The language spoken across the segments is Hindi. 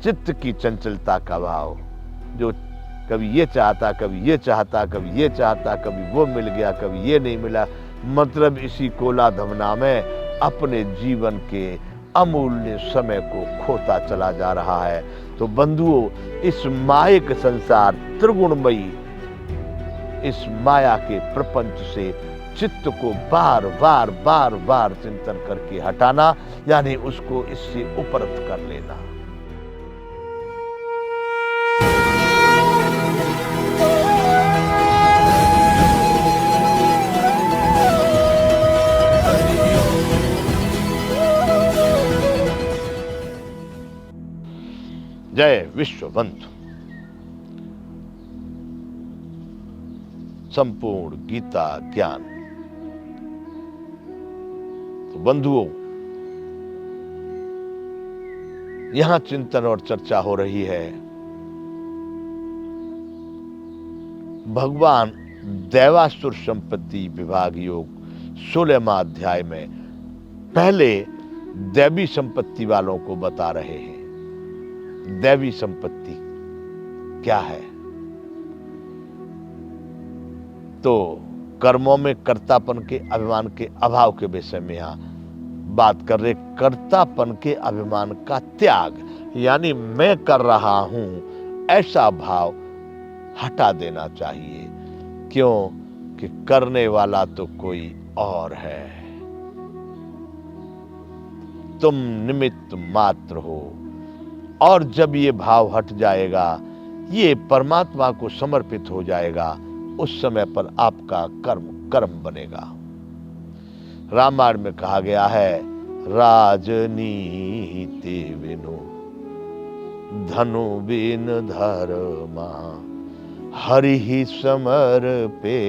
चित्त की चंचलता का भाव, जो कभी ये चाहता, कभी ये चाहता, कभी ये चाहता, कभी वो मिल गया, कभी ये नहीं मिला, मतलब इसी कोला धमना में अपने जीवन के अमूल्य समय को खोता चला जा रहा है। तो बंधुओं, इस मायिक संसार त्रिगुणमयी इस माया के प्रपंच से चित्त को बार बार बार बार चिंतन करके हटाना, यानी उसको इससे उपरत कर लेना। जय विश्वबंधु। संपूर्ण गीता ज्ञान। तो बंधुओं, यहां चिंतन और चर्चा हो रही है भगवान दैवासुर संपत्ति विभाग योग 16वां अध्याय में पहले दैवी संपत्ति वालों को बता रहे हैं। दैवी संपत्ति क्या है? तो कर्मों में कर्तापन के अभिमान के अभाव के विषय में यहां बात कर रहे। कर्तापन के अभिमान का त्याग, यानी मैं कर रहा हूं ऐसा भाव हटा देना चाहिए। क्यों? कि करने वाला तो कोई और है, तुम निमित्त मात्र हो। और जब ये भाव हट जाएगा, ये परमात्मा को समर्पित हो जाएगा, उस समय पर आपका कर्म कर्म बनेगा। रामायण में कहा गया है, राजनीति बिनु धनु बिन धर्मा, हरि ही समर्पे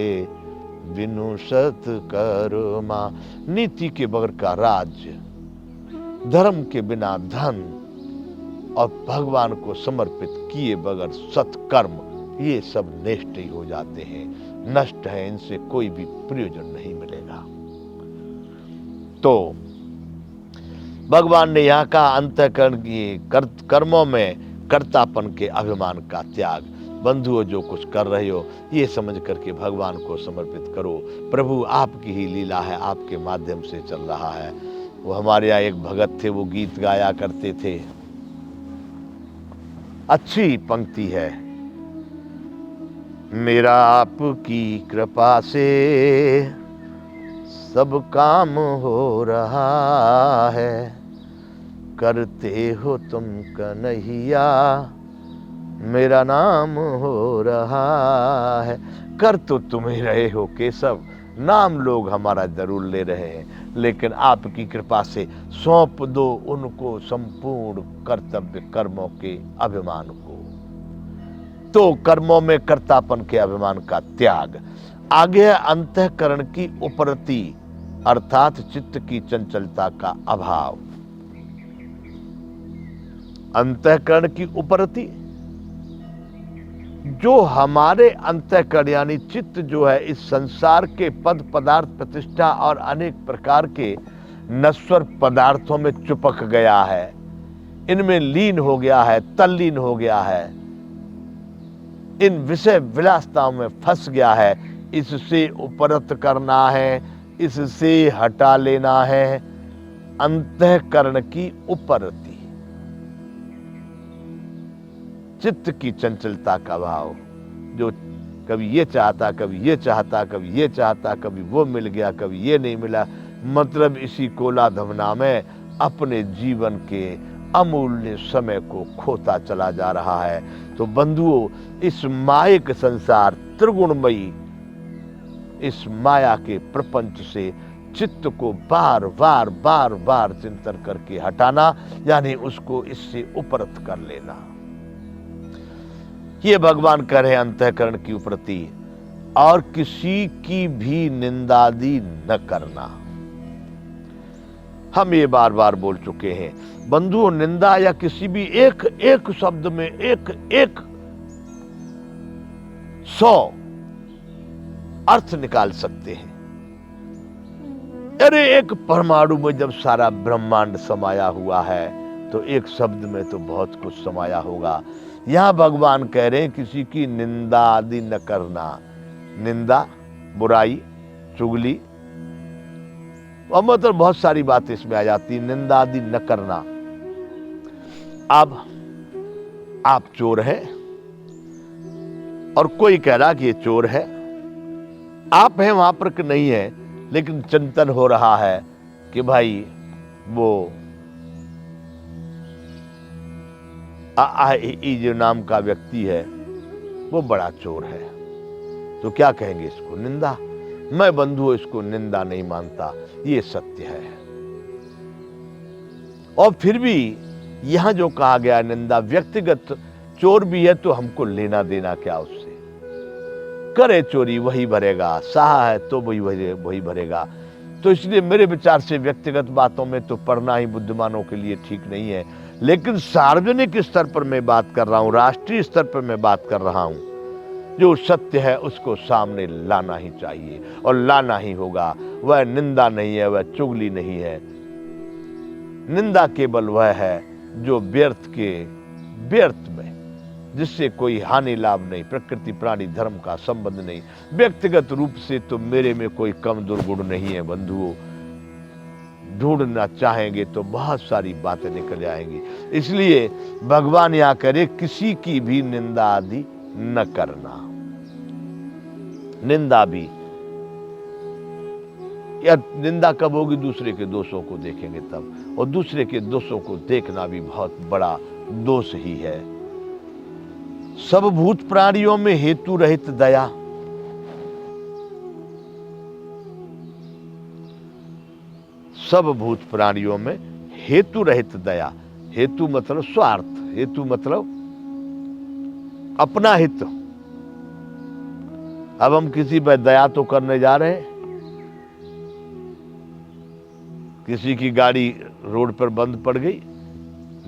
बिनु सत्कर्मा। नीति के बगैर का राज्य, धर्म के बिना धन और भगवान को समर्पित किए बगैर सत्कर्म, ये सब नष्ट ही हो जाते हैं, नष्ट है, इनसे कोई भी प्रयोजन नहीं मिलेगा। तो भगवान ने यहाँ का अंतःकरण की कर्मों में कर्तापन के अभिमान का त्याग। बंधुओं, जो कुछ कर रहे हो ये समझ करके भगवान को समर्पित करो। प्रभु आपकी ही लीला है, आपके माध्यम से चल रहा है। वो हमारे यहाँ एक भगत थे, वो गीत गाया करते थे। अच्छी पंक्ति है, मेरा आपकी कृपा से सब काम हो रहा है, करते हो तुम कन्हैया मेरा नाम हो रहा है। कर तो तुम ही रहे हो केशव, नाम लोग हमारा जरूर ले रहे हैं, लेकिन आपकी कृपा से सौंप दो उनको संपूर्ण कर्तव्य कर्मों के अभिमान को। तो कर्मों में कर्तापन के अभिमान का त्याग। आगे है अंतःकरण की उपरति, अर्थात चित्त की चंचलता का अभाव। अंतःकरण की उपरति, जो हमारे अंतःकरण यानी चित्त जो है इस संसार के पद पदार्थ प्रतिष्ठा और अनेक प्रकार के नश्वर पदार्थों में चिपक गया है, इनमें लीन हो गया है, तल्लीन हो गया है, इन विषय विलासताओं में फंस गया है। इससे उपरत करना है, इससे हटा लेना है। अंतःकरण की उपरति, चित्त की चंचलता का भाव, जो कभी ये चाहता, कभी ये चाहता, कभी ये चाहता, कभी वो मिल गया, कभी ये नहीं मिला, मतलब इसी कोला धमना में अपने जीवन के अमूल्य समय को खोता चला जा रहा है। तो बंधुओं, इस मायिक संसार त्रिगुणमयी इस माया के प्रपंच से चित्त को बार बार बार बार चिंतन करके हटाना, यानी उसको इससे उपरत कर लेना। ये भगवान कह रहे अंतःकरण की उपरति, और किसी की भी निंदादि न करना। हम ये बार बार बोल चुके हैं बंधुओं, निंदा या किसी भी एक शब्द में एक 100 अर्थ निकाल सकते हैं। अरे एक परमाणु में जब सारा ब्रह्मांड समाया हुआ है, तो एक शब्द में तो बहुत कुछ समाया होगा। यहाँ भगवान कह रहे हैं किसी की निंदा आदि न करना। निंदा, बुराई, चुगली और मतलब बहुत सारी बातें इसमें आ जाती। निंदा आदि न करना। अब आप चोर हैं और कोई कह रहा कि ये चोर है, आप हैं वहां पर कि नहीं है, लेकिन चिंतन हो रहा है कि भाई वो जो नाम का व्यक्ति है वो बड़ा चोर है, तो क्या कहेंगे इसको? निंदा। मैं बंधु इसको निंदा नहीं मानता, ये सत्य है। और फिर भी यहां जो कहा गया निंदा, व्यक्तिगत चोर भी है तो हमको लेना देना क्या उससे? करे चोरी वही भरेगा, सहा है तो वही भरेगा। तो इसलिए मेरे विचार से व्यक्तिगत बातों में तो पढ़ना ही बुद्धिमानों के लिए ठीक नहीं है। लेकिन सार्वजनिक स्तर पर मैं बात कर रहा हूं, राष्ट्रीय स्तर पर मैं बात कर रहा हूं, जो सत्य है उसको सामने लाना ही चाहिए और लाना ही होगा। वह निंदा नहीं है, वह चुगली नहीं है। निंदा केवल वह है जो व्यर्थ में, जिससे कोई हानि लाभ नहीं, प्रकृति प्राणी धर्म का संबंध नहीं। व्यक्तिगत रूप से तो मेरे में कोई कम दुर्गुण नहीं है बंधुओं। ढूंढना चाहेंगे तो बहुत सारी बातें निकल जाएंगी। इसलिए भगवान यहां करे किसी की भी निंदा आदि न करना। निंदा भी, या निंदा कब होगी? दूसरे के दोषों को देखेंगे तब, और दूसरे के दोषों को देखना भी बहुत बड़ा दोष ही है। सब भूत प्राणियों में हेतु रहित दया। सब भूत प्राणियों में हेतु रहित दया। हेतु मतलब स्वार्थ, हेतु मतलब अपना हित। अब हम किसी पर दया तो करने जा रहे हैं। किसी की गाड़ी रोड पर बंद पड़ गई,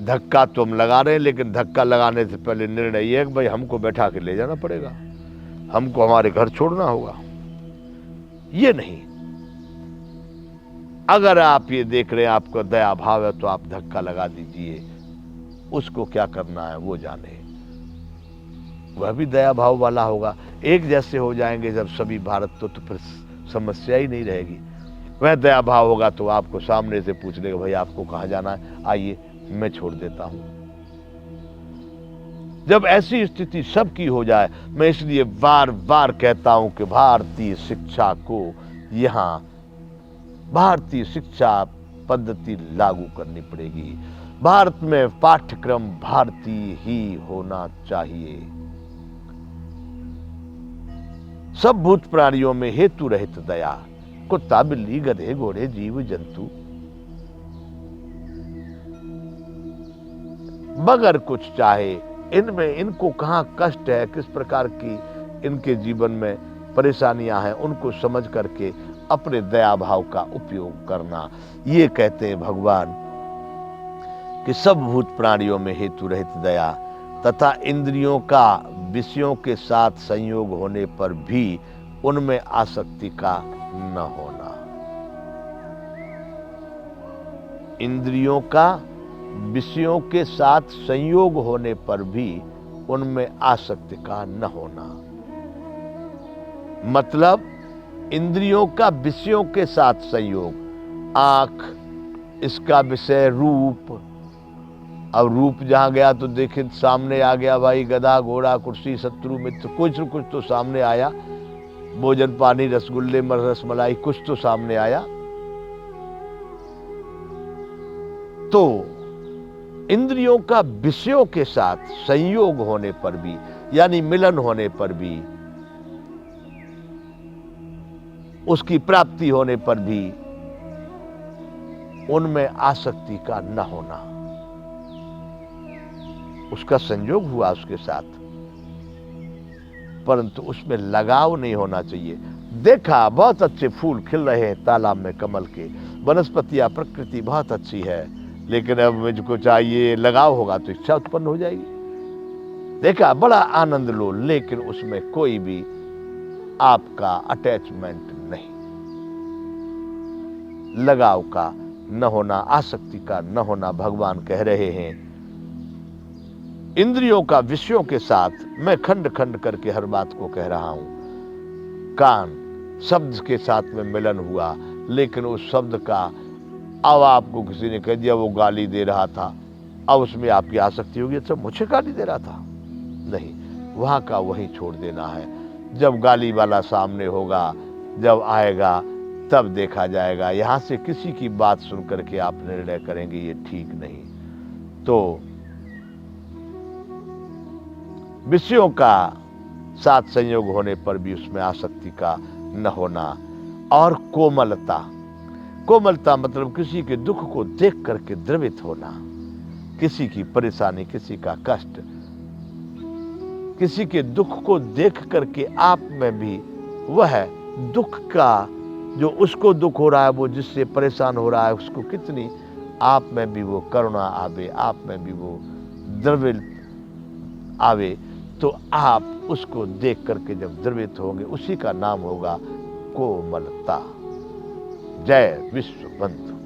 धक्का तो हम लगा रहे हैं, लेकिन धक्का लगाने से पहले निर्णय ये है कि भाई हमको बैठा के ले जाना पड़ेगा, हमको हमारे घर छोड़ना होगा। ये नहीं। अगर आप ये देख रहे हैं आपको दया भाव है तो आप धक्का लगा दीजिए, उसको क्या करना है वो जाने, वह भी दया भाव वाला होगा। एक जैसे हो जाएंगे जब सभी भारत तो फिर समस्या ही नहीं रहेगी। वह दया भाव होगा तो आपको सामने से पूछ लेगा, भाई आपको कहाँ जाना है, आइए मैं छोड़ देता हूं। जब ऐसी स्थिति सबकी हो जाए, मैं इसलिए बार बार कहता हूं कि भारतीय शिक्षा को, यहां भारतीय शिक्षा पद्धति लागू करनी पड़ेगी। भारत में पाठ्यक्रम भारतीय ही होना चाहिए। सब भूत प्राणियों में हेतु रहित दया। कुत्ता, बिल्ली, गधे, घोड़े, जीव जंतु बगैर कुछ चाहे, इनमें इनको कहां कष्ट है, किस प्रकार की इनके जीवन में परेशानियां हैं, उनको समझ करके अपने दया भाव का उपयोग करना। ये कहते हैं भगवान कि सब भूत प्राणियों में हेतु रहित दया तथा इंद्रियों का विषयों के साथ संयोग होने पर भी उनमें आसक्ति का न होना। इंद्रियों का विषयों के साथ संयोग होने पर भी उनमें आसक्ति का न होना। मतलब इंद्रियों का विषयों के साथ संयोग, आंख, इसका विषय रूप। अब रूप जहां गया तो देखे सामने आ गया भाई गधा, घोड़ा, कुर्सी, शत्रु, मित्र, कुछ न कुछ तो सामने आया। भोजन, पानी, रसगुल्ले, रसमलाई, कुछ तो सामने आया। तो इंद्रियों का विषयों के साथ संयोग होने पर भी, यानी मिलन होने पर भी, उसकी प्राप्ति होने पर भी उनमें आसक्ति का न होना। उसका संयोग हुआ उसके साथ, परंतु उसमें लगाव नहीं होना चाहिए। देखा बहुत अच्छे फूल खिल रहे हैं तालाब में कमल के, वनस्पतियां, प्रकृति बहुत अच्छी है, लेकिन अब मुझको चाहिए, लगाव होगा तो इच्छा उत्पन्न हो जाएगी। देखा बड़ा आनंद लो, लेकिन उसमें कोई भी आपका अटैचमेंट नहीं, लगाव का न होना, आसक्ति का न होना। भगवान कह रहे हैं इंद्रियों का विषयों के साथ मैं खंड खंड करके हर बात को कह रहा हूं। कान शब्द के साथ में मिलन हुआ, लेकिन उस शब्द का अब आपको किसी ने कह दिया वो गाली दे रहा था, अब उसमें आपकी आसक्ति होगी, अच्छा मुझे गाली दे रहा था, नहीं, वहां का वहीं छोड़ देना है। जब गाली वाला सामने होगा, जब आएगा तब देखा जाएगा। यहां से किसी की बात सुन करके आप निर्णय करेंगे ये ठीक नहीं। तो विषयों का साथ संयोग होने पर भी उसमें आसक्ति का न होना। और कोमलता, कोमलता मतलब किसी के दुख को देख करके द्रवित होना, किसी की परेशानी, किसी का कष्ट, किसी के दुख को देख करके आप में भी वह दुख का, जो उसको दुख हो रहा है, वो जिससे परेशान हो रहा है, उसको कितनी आप में भी वो करुणा आवे, आप में भी वो द्रवित आवे, तो आप उसको देख करके जब द्रवित होंगे, उसी का नाम होगा कोमलता। जय विश्व बंधु।